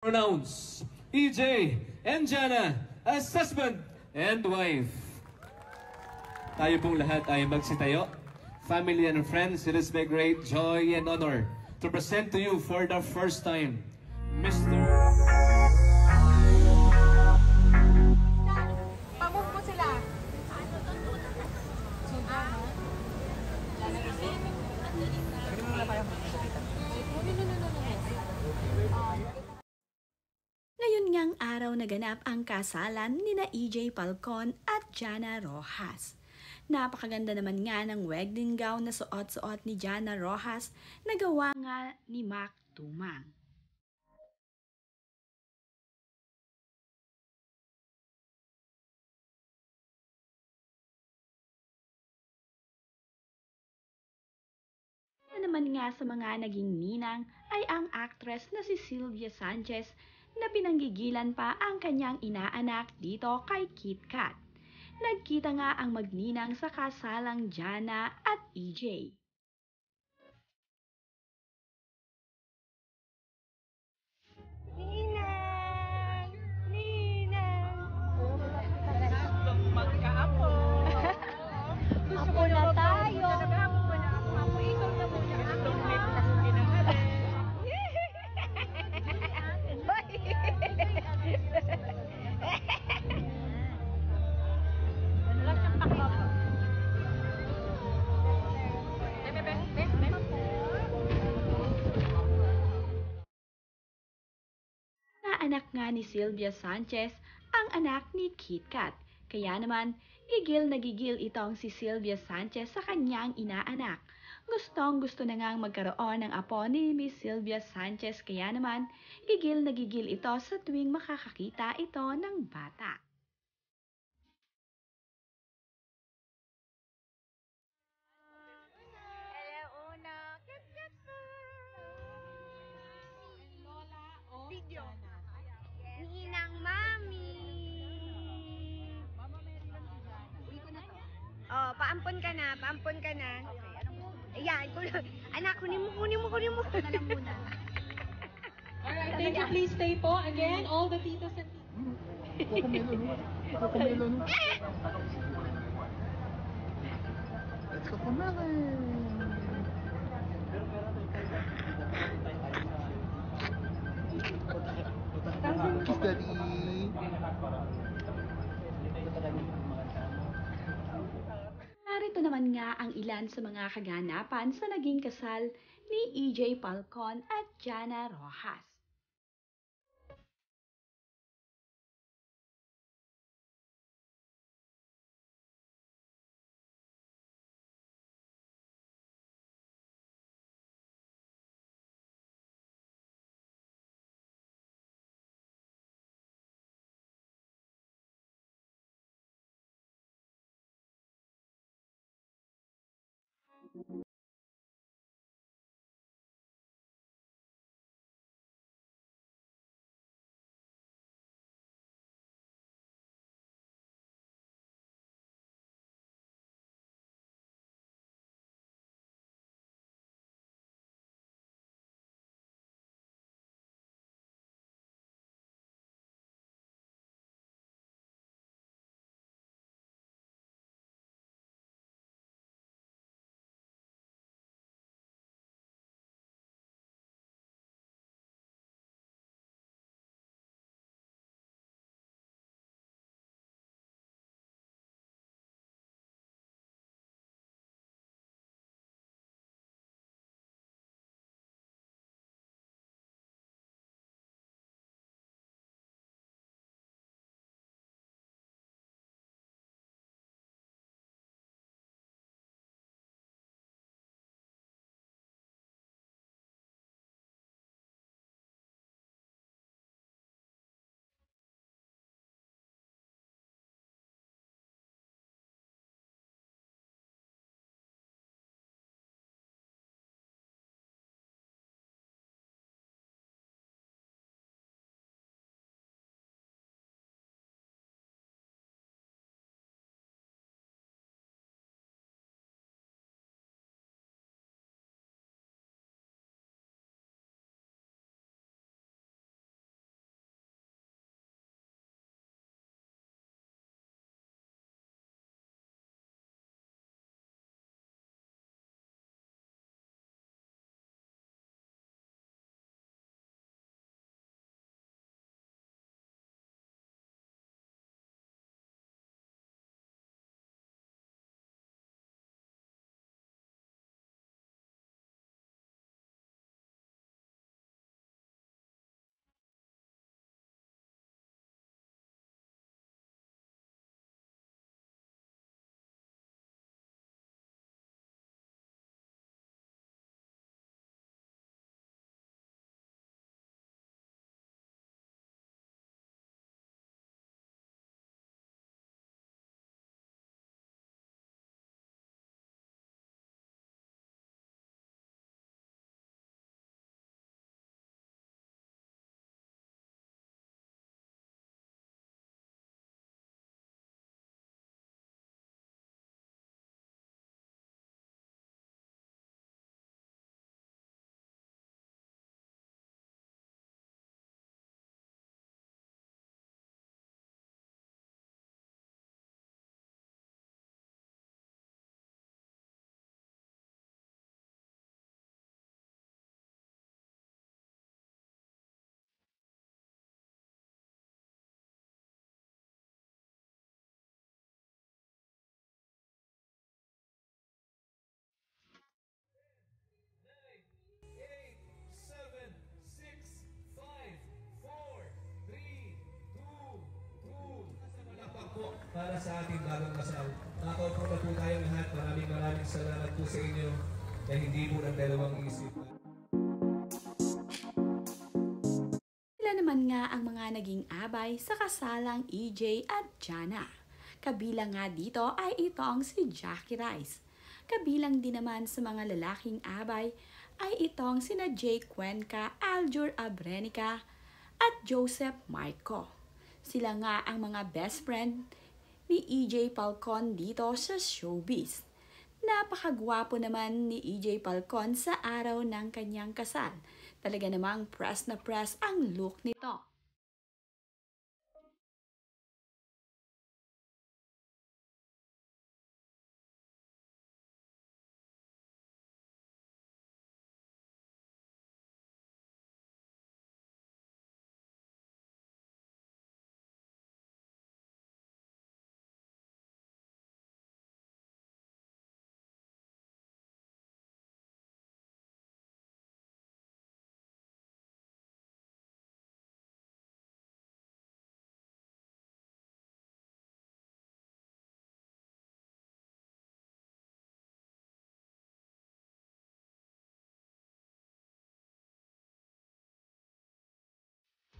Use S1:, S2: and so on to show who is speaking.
S1: Pronounce EJ and Jana as husband and wife. Tayo pong lahat ay magsitayo. Family and friends, it is my great joy and honor to present to you for the first time, Mr.
S2: Pamove po sila.
S3: Ngayon ngang araw naganap ang kasalan nina EJ Falcon at Jana Rojas. Napakaganda naman nga ng wedding gown na suot-suot ni Jana Rojas na gawa nga ni Mac Tumang. Na naman nga sa mga naging ninang ay ang actress na si Sylvia Sanchez na pinanggigilan pa ang kanyang inaanak dito kay Kit Kat. Nagkita nga ang magninang sa kasalang Jana at EJ.
S2: Ninang! Ninang! Magkaapo! Apo na tayo! Apo-ikot na muna ang wala siyang pakita.
S3: Anak nga ni Sylvia Sanchez ang anak ni Kit Kat. Kaya naman, gigil na gigil itong si Sylvia Sanchez sa kanyang inaanak. Gustong-gusto na ngang magkaroon ng apo ni Miss Sylvia Sanchez. Kaya naman, gigil na gigil ito sa tuwing makakakita ito ng bata.
S2: Video. Ninang Mami. Oh, paampon ka na, paampon ka na. Ayan, anak, kunin mo.
S4: Alright, thank you. Please stay po. Again, all the titos and
S5: Let's go for Kiss Daddy.
S3: Narito naman nga ang ilan sa mga kaganapan sa naging kasal ni EJ Falcon at Jana Rojas.
S1: para sa ating bagong kasal. Nakaupo na po tayong lahat. Maraming salamat po sa inyo na hindi po ng dalawang isip.
S3: Sila naman nga ang mga naging abay sa kasalang EJ at Jana. Kabilang nga dito ay itong si Jackie Rice. Kabilang din naman sa mga lalaking abay ay itong sina Jay Cuenca, Aljur Abrenica at Joseph Marco. Sila nga ang mga best friend ni EJ Falcon dito sa showbiz. Napakagwapo naman ni EJ Falcon sa araw ng kanyang kasal. Talaga namang press na press ang look nito.